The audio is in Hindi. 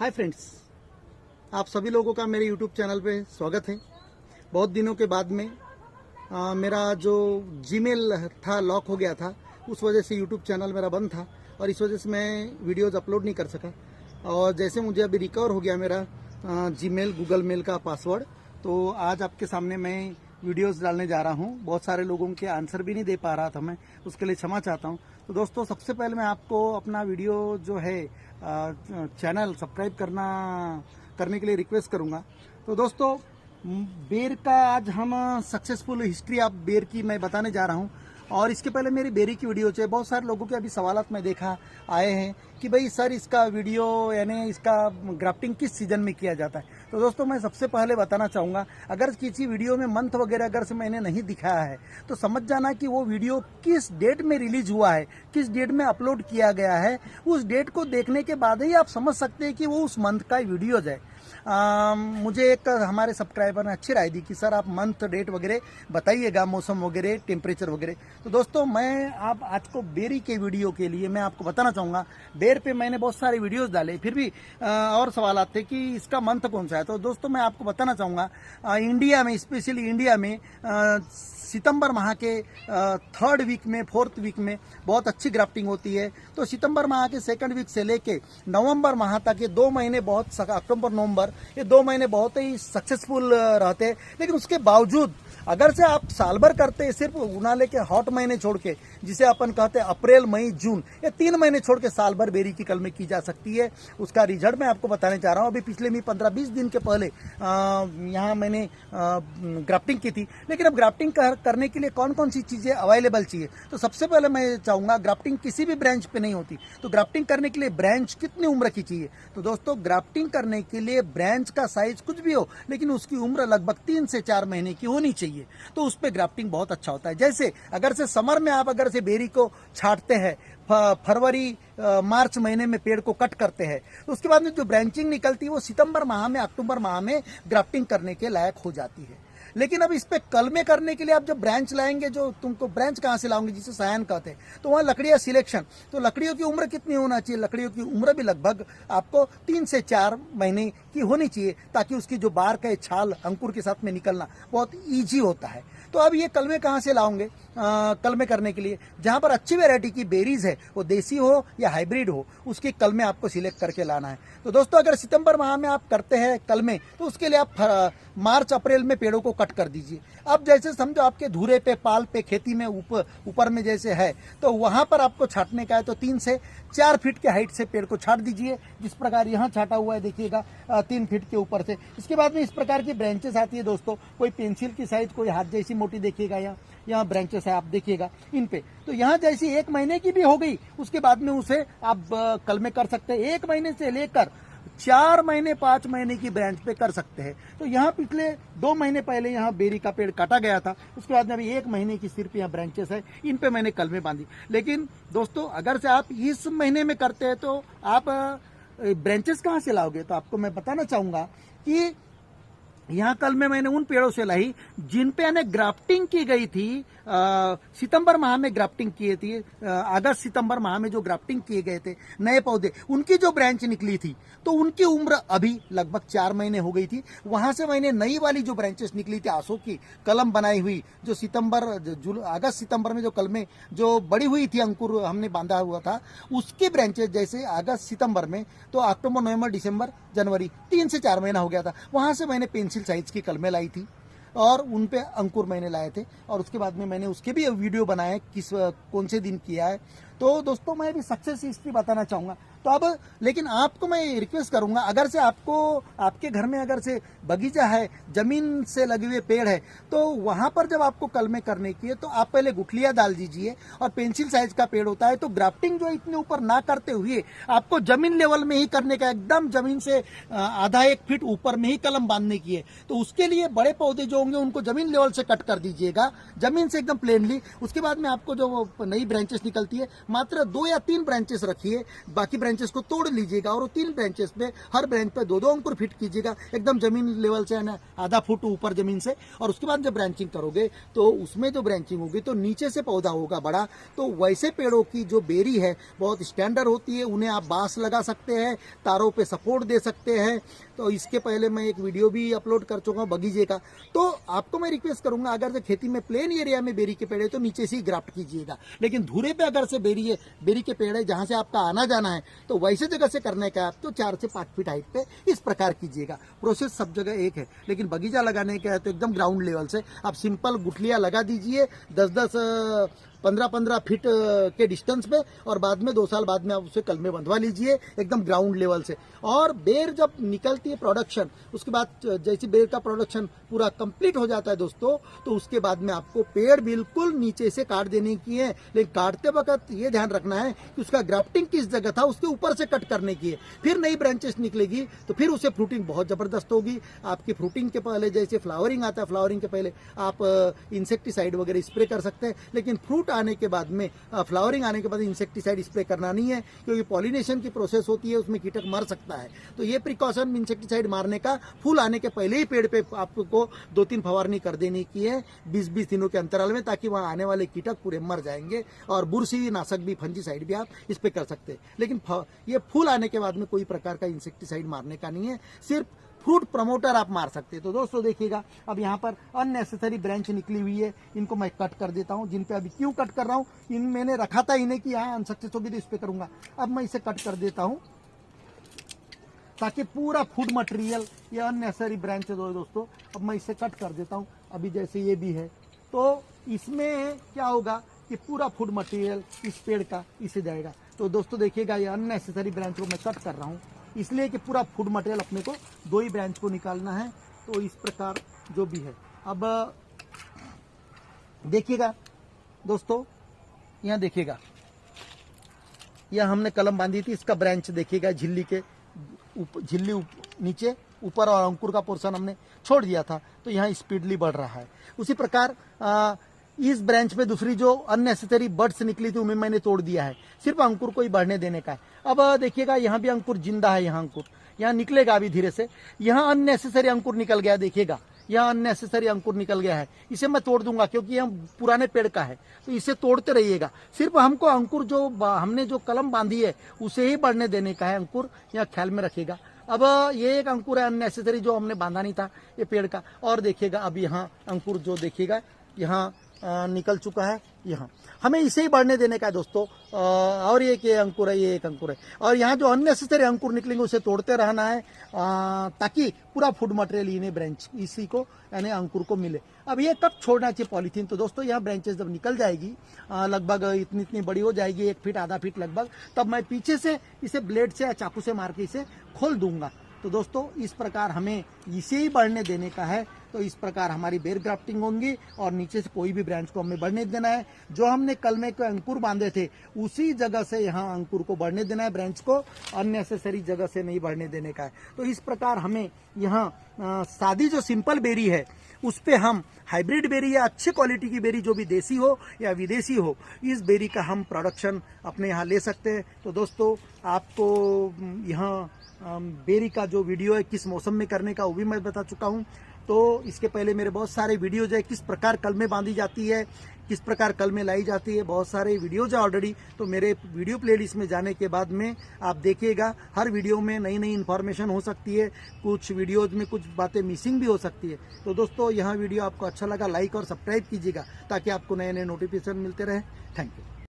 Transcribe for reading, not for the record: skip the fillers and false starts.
हाय फ्रेंड्स, आप सभी लोगों का मेरे यूट्यूब चैनल पे स्वागत है। बहुत दिनों के बाद में मेरा जो जीमेल था लॉक हो गया था, उस वजह से यूट्यूब चैनल मेरा बंद था और इस वजह से मैं वीडियोस अपलोड नहीं कर सका। और जैसे मुझे अभी रिकवर हो गया मेरा जीमेल गूगल मेल का पासवर्ड, तो आज आपके सामने मैं वीडियोस डालने जा रहा हूं। बहुत सारे लोगों के आंसर भी नहीं दे पा रहा था मैं, उसके लिए क्षमा चाहता हूं। तो दोस्तों, सबसे पहले मैं आपको अपना वीडियो जो है चैनल सब्सक्राइब करने के लिए रिक्वेस्ट करूंगा। तो दोस्तों, बेर का आज हम सक्सेसफुल हिस्ट्री ऑफ बेर की मैं बताने जा रहा हूं। और इसके पहले मेरी बेरी की वीडियो है, बहुत सारे लोगों के अभी सवालात मैं देखा आए हैं कि भाई सर इसका वीडियो यानी इसका ग्राफ्टिंग किस सीजन में किया जाता है। तो दोस्तों, मैं सबसे पहले बताना चाहूँगा, अगर किसी वीडियो में मंथ वगैरह अगर से मैंने नहीं दिखाया है तो समझ जाना कि वो वीडियो किस डेट में रिलीज हुआ है, किस डेट में अपलोड किया गया है। उस डेट को देखने के बाद ही आप समझ सकते हैं कि वो उस मंथ का वीडियो है। मुझे एक हमारे सब्सक्राइबर ने अच्छी राय दी कि सर आप मंथ डेट वगैरह बताइएगा, मौसम वगैरह, टेम्परेचर वगैरह। तो दोस्तों, मैं आप आज को बेरी के वीडियो के लिए मैं आपको बताना चाहूँगा। बेर पे मैंने बहुत सारे वीडियोस डाले, फिर भी और सवाल आते कि इसका मंथ कौन सा है। तो दोस्तों, मैं आपको बताना चाहूँगा, इंडिया में, स्पेशली इंडिया में सितंबर माह के थर्ड वीक में, फोर्थ वीक में बहुत अच्छी ग्राफ्टिंग होती है। तो सितंबर माह के सेकंड वीक से लेके नवंबर माह तक ये 2 महीने बहुत, अक्टूबर नवंबर, ये 2 महीने बहुत ही सक्सेसफुल रहते हैं। लेकिन उसके बावजूद अगर से आप साल भर करते हैं, सिर्फ उनाले के हॉट महीने छोड़ के, जिसे अपन कहते हैं अप्रैल मई जून, ये 3 महीने छोड़ के साल भर बेरी की कलमी की जा सकती है। उसका रिजल्ट मैं आपको बताने चाह रहा हूँ। अभी पिछले में 15-20 दिन के पहले यहाँ मैंने ग्राफ्टिंग की थी। लेकिन अब ग्राफ्टिंग करने के लिए कौन कौन सी चीज़ें अवेलेबल चाहिए, तो सबसे पहले मैं चाहूँगा, ग्राफ्टिंग किसी भी ब्रांच पे नहीं होती। तो ग्राफ्टिंग करने के लिए ब्रांच कितनी उम्र की चाहिए? तो दोस्तों, ग्राफ्टिंग करने के लिए ब्रांच का साइज कुछ भी हो, लेकिन उसकी उम्र लगभग 3 से 4 महीने की होनी चाहिए। तो उस पर ग्राफ्टिंग बहुत अच्छा होता है। जैसे अगर से समर में आप अगर से बेरी को छांटते हैं, फरवरी मार्च महीने में पेड़ को कट करते हैं, तो उसके बाद में जो ब्रांचिंग निकलती है वो सितंबर माह में, अक्टूबर माह में ग्राफ्टिंग करने के लायक हो जाती है। लेकिन अब इस पे कलमे करने के लिए आप जब ब्रांच लाएंगे, जो तुमको ब्रांच कहाँ से लाओगे, जिसे सयान कहते हैं, तो वहाँ लकड़ियाँ सिलेक्शन, तो लकड़ियों की उम्र कितनी होना चाहिए? लकड़ियों की उम्र भी लगभग आपको 3 से 4 महीने की होनी चाहिए, ताकि उसकी जो बार का छाल अंकुर के साथ में निकलना बहुत ईजी होता है। तो अब ये कलमे कहाँ से लाओगे? कलमे करने के लिए जहाँ पर अच्छी वैरायटी की बेरीज है, वो देसी हो या हाइब्रिड हो, उसके कलमे आपको सिलेक्ट करके लाना है। तो दोस्तों, अगर सितंबर माह में आप करते हैं कलमे, तो उसके लिए आप मार्च अप्रैल में पेड़ों को कट कर दीजिए। अब जैसे समझो आपके धूरे पे, पाल पे, खेती में ऊपर में जैसे है, तो वहां पर आपको छाटने का है, तो 3 से 4 फीट के हाइट से पेड़ को छाट दीजिए। जिस प्रकार यहाँ छाटा हुआ है, देखिएगा 3 फीट के ऊपर से। इसके बाद में इस प्रकार की ब्रांचेस आती है दोस्तों, कोई पेंसिल की साइज, कोई हाथ जैसी मोटी, देखिएगा यहाँ ब्रांचेस है, आप देखिएगा इन पे। तो यहाँ जैसी 1 महीने की भी हो गई, उसके बाद में उसे आप कलमे कर सकते हैं। 1 महीने से लेकर 4 महीने, 5 महीने की ब्रांच पे कर सकते हैं। तो यहाँ पिछले 2 महीने पहले यहाँ बेरी का पेड़ काटा गया था, उसके बाद में अभी 1 महीने की सिर्फ यहाँ ब्रांचेस है, इन पे मैंने कलमे बांधी। लेकिन दोस्तों, अगर से आप इस महीने में करते हैं तो आप ब्रांचेस कहाँ से लाओगे? तो आपको मैं बताना चाहूंगा कि यहाँ कल में मैंने उन पेड़ों से लाई जिन पे यानी ग्राफ्टिंग की गई थी। सितंबर माह में ग्राफ्टिंग की थी, अगस्त सितंबर माह में जो ग्राफ्टिंग किए गए थे नए पौधे, उनकी जो ब्रांच निकली थी, तो उनकी उम्र अभी लगभग 4 महीने हो गई थी। वहां से मैंने नई वाली जो ब्रांचेस निकली थी, आसो की कलम बनाई हुई, जो अगस्त सितंबर में जो कलमें जो बड़ी हुई थी, अंकुर हमने बांधा हुआ था, उसकी ब्रांचेस जैसे अगस्त सितंबर में, तो अक्टूबर नवंबर दिसंबर जनवरी 3 से 4 महीना हो गया था, वहां से मैंने पेंसिल साइज की कलमें लाई थी और उन पे अंकुर मैंने लाए थे। और उसके बाद में मैंने उसके भी वीडियो बनाए, कौन से दिन किया है। तो दोस्तों, मैं भी सक्सेस हिस्ट्री बताना चाहूँगा। तो अब लेकिन आपको मैं रिक्वेस्ट करूंगा, अगर से आपको आपके घर में अगर से बगीचा है, जमीन से लगे हुए पेड़ है, तो वहां पर जब आपको कलमे करने की है, तो आप पहले गुठलियां डाल दीजिए। और पेंसिल साइज का पेड़ होता है, तो ग्राफ्टिंग जो इतने ऊपर ना करते हुए आपको जमीन लेवल में ही करने का, एकदम जमीन से आधा 1 फीट ऊपर में ही कलम बांधने की है। तो उसके लिए बड़े पौधे जो होंगे उनको जमीन लेवल से कट कर दीजिएगा, जमीन से एकदम प्लेनली। उसके बाद में आपको जो नई ब्रांचेस निकलती है, मात्र 2 या 3 ब्रांचेस रखिए, बाकी ब्रांचेस को तोड़ लीजिएगा और 3 ब्रांचेस पे, हर ब्रांच पे 2-2 अंकुर फिट कीजिएगा एकदम जमीन लेवल से, है ना, आधा फुट ऊपर जमीन से। और उसके बाद जब ब्रांचिंग करोगे तो उसमें जो ब्रांचिंग होगी तो नीचे से पौधा होगा बड़ा। तो वैसे पेड़ों की जो बेरी है बहुत स्टैंडर्ड होती है, उन्हें आप बांस लगा सकते हैं, तारों पे सपोर्ट दे सकते हैं। तो इसके पहले मैं एक वीडियो भी अपलोड कर चुका हूँ बगीचे का। तो आपको मैं रिक्वेस्ट करूंगा, अगर से खेती में प्लेन एरिया में बेरी के पेड़ है तो नीचे से ही ग्राफ्ट कीजिएगा, लेकिन धुरे पे अगर से बेरी है, बेरी के पेड़ है जहां से आपका आना जाना है, तो वैसे जगह से करने का आप तो 4 से 5 फीट हाइट पे इस प्रकार कीजिएगा। प्रोसेस सब जगह एक है, लेकिन बगीचा लगाने का है तो एकदम ग्राउंड लेवल से आप सिंपल गुठलियां लगा दीजिए 10-10 15-15 फीट के डिस्टेंस पे, और बाद में 2 साल बाद में आप उसे कल में बंधवा लीजिए एकदम ग्राउंड लेवल से। और बेर जब निकलती है प्रोडक्शन, उसके बाद जैसे बेर का प्रोडक्शन पूरा कंप्लीट हो जाता है दोस्तों, तो उसके बाद में आपको पेड़ बिल्कुल नीचे से काट देने की है, लेकिन काटते वक्त ये ध्यान रखना है कि उसका ग्राफ्टिंग किस जगह था उसके ऊपर से कट करने की है। फिर नई ब्रांचेस निकलेगी तो फिर उसे फ्रूटिंग बहुत जबरदस्त होगी। आपकी फ्रूटिंग के पहले जैसे फ्लावरिंग आता है, फ्लावरिंग के पहले आप इंसेक्टिसाइड वगैरह स्प्रे कर सकते हैं, लेकिन फ्रूट आने के बाद में, फ्लावरिंग आने के बाद इंसेक्टिसाइड स्प्रे करना नहीं है, क्योंकि पॉलिनेशन की प्रोसेस होती है, उसमें कीटक मर सकता है। तो ये प्रिकॉशन इंसेक्टिसाइड मारने का फूल आने के पहले ही पेड़ पे आपको 2-3 फवारनी कर देने की है 20-20 दिनों के अंतराल में, ताकि वहां आने वाले कीटक पूरे मर जाएंगे। और बुरसी नाशक भी, फंजीसाइड भी आप इस पे कर सकते हैं, लेकिन ये फूल आने के बाद में कोई प्रकार का इंसेक्टिसाइड मारने का नहीं है, सिर्फ फ्रूट प्रमोटर आप मार सकते हैं। तो दोस्तों देखिएगा, अब यहाँ पर अननेसेसरी ब्रांच निकली हुई है, इनको मैं कट कर देता हूँ। जिन पे अभी क्यों कट कर रहा हूँ, इन मैंने रखा था इन्हें कि यहाँ अनसक्सेस होगी तो इस पे करूंगा, अब मैं इसे कट कर देता हूँ ताकि पूरा फूड मटेरियल, ये अननेसेसरी ब्रांच है दोस्तों, अब मैं इसे कट कर देता हूँ। अभी जैसे ये भी है, तो इसमें क्या होगा कि पूरा फूड मटेरियल इस पेड़ का इसे जाएगा। तो दोस्तों देखिएगा, ये अननेसेसरी ब्रांच को मैं कट कर रहा हूँ इसलिए कि पूरा फूड मटेरियल अपने को 2 ही ब्रांच को निकालना है। तो इस प्रकार जो भी है, अब देखिएगा दोस्तों, यहाँ देखिएगा, यह हमने कलम बांधी थी, इसका ब्रांच देखिएगा झिल्ली के झिल्ली नीचे ऊपर, और अंकुर का पोर्शन हमने छोड़ दिया था, तो यहाँ स्पीडली बढ़ रहा है। उसी प्रकार इस ब्रांच पे दूसरी जो अननेसेसरी बर्ड्स निकली थी उन्हें मैंने तोड़ दिया है, सिर्फ अंकुर को ही बढ़ने देने का है। अब देखिएगा, यहाँ भी अंकुर जिंदा है, यहाँ अंकुर यहाँ निकलेगा अभी धीरे से। यहाँ अननेसेसरी अंकुर निकल गया, देखिएगा यहाँ अननेसेसरी अंकुर निकल गया है, इसे मैं तोड़ दूंगा क्योंकि यह पुराने पेड़ का है, तो इसे तोड़ते रहिएगा। सिर्फ हमको अंकुर जो हमने जो कलम बांधी है उसे ही बढ़ने देने का है, अंकुर यहाँ ख्याल में रखिएगा। अब ये एक अंकुर है अननेसेसरी जो हमने बांधा नहीं था ये पेड़ का, और देखिएगा अब यहाँ अंकुर जो देखिएगा यहाँ निकल चुका है, यहाँ हमें इसे ही बढ़ने देने का है दोस्तों। और ये एक अंकुर है, ये एक अंकुर है, और यहाँ जो अननेसेसरी अंकुर निकलेंगे उसे तोड़ते रहना है ताकि पूरा फूड मटेरियल इन्हें ब्रांच इसी को यानी अंकुर को मिले। अब ये कब छोड़ना चाहिए पॉलीथीन, तो दोस्तों यहाँ ब्रांचेस जब निकल जाएगी लगभग इतनी बड़ी हो जाएगी, 1 फीट आधा फीट लगभग, तब मैं पीछे से इसे ब्लेड से या चाकू से मार के इसे खोल दूंगा। तो दोस्तों इस प्रकार हमें इसे ही बढ़ने देने का है। तो इस प्रकार हमारी बेर ग्राफ्टिंग होंगी और नीचे से कोई भी ब्रांच को हमें बढ़ने देना है। जो हमने कलमे के अंकुर बांधे थे उसी जगह से यहाँ अंकुर को बढ़ने देना है, ब्रांच को अननेसेसरी जगह से नहीं बढ़ने देने का है। तो इस प्रकार हमें यहाँ सादी जो सिंपल बेरी है उस पे हम हाइब्रिड बेरी या अच्छी क्वालिटी की बेरी जो भी देसी हो या विदेशी हो, इस बेरी का हम प्रोडक्शन अपने यहाँ ले सकते हैं। तो दोस्तों आपको यहाँ बेरी का जो वीडियो है किस मौसम में करने का वो भी मैं बता चुका हूँ। तो इसके पहले मेरे बहुत सारे वीडियोज है, किस प्रकार कलमें बांधी जाती है, किस प्रकार कलमें लाई जाती है, बहुत सारे वीडियोज है ऑलरेडी। तो मेरे वीडियो प्लेलिस्ट में जाने के बाद में आप देखिएगा, हर वीडियो में नई नई इन्फॉर्मेशन हो सकती है, कुछ वीडियोज में कुछ बातें मिसिंग भी हो सकती है। तो दोस्तों यह वीडियो आपको अच्छा लगा लाइक और सब्सक्राइब कीजिएगा ताकि आपको नए नए नोटिफिकेशन मिलते रहे। Thank you.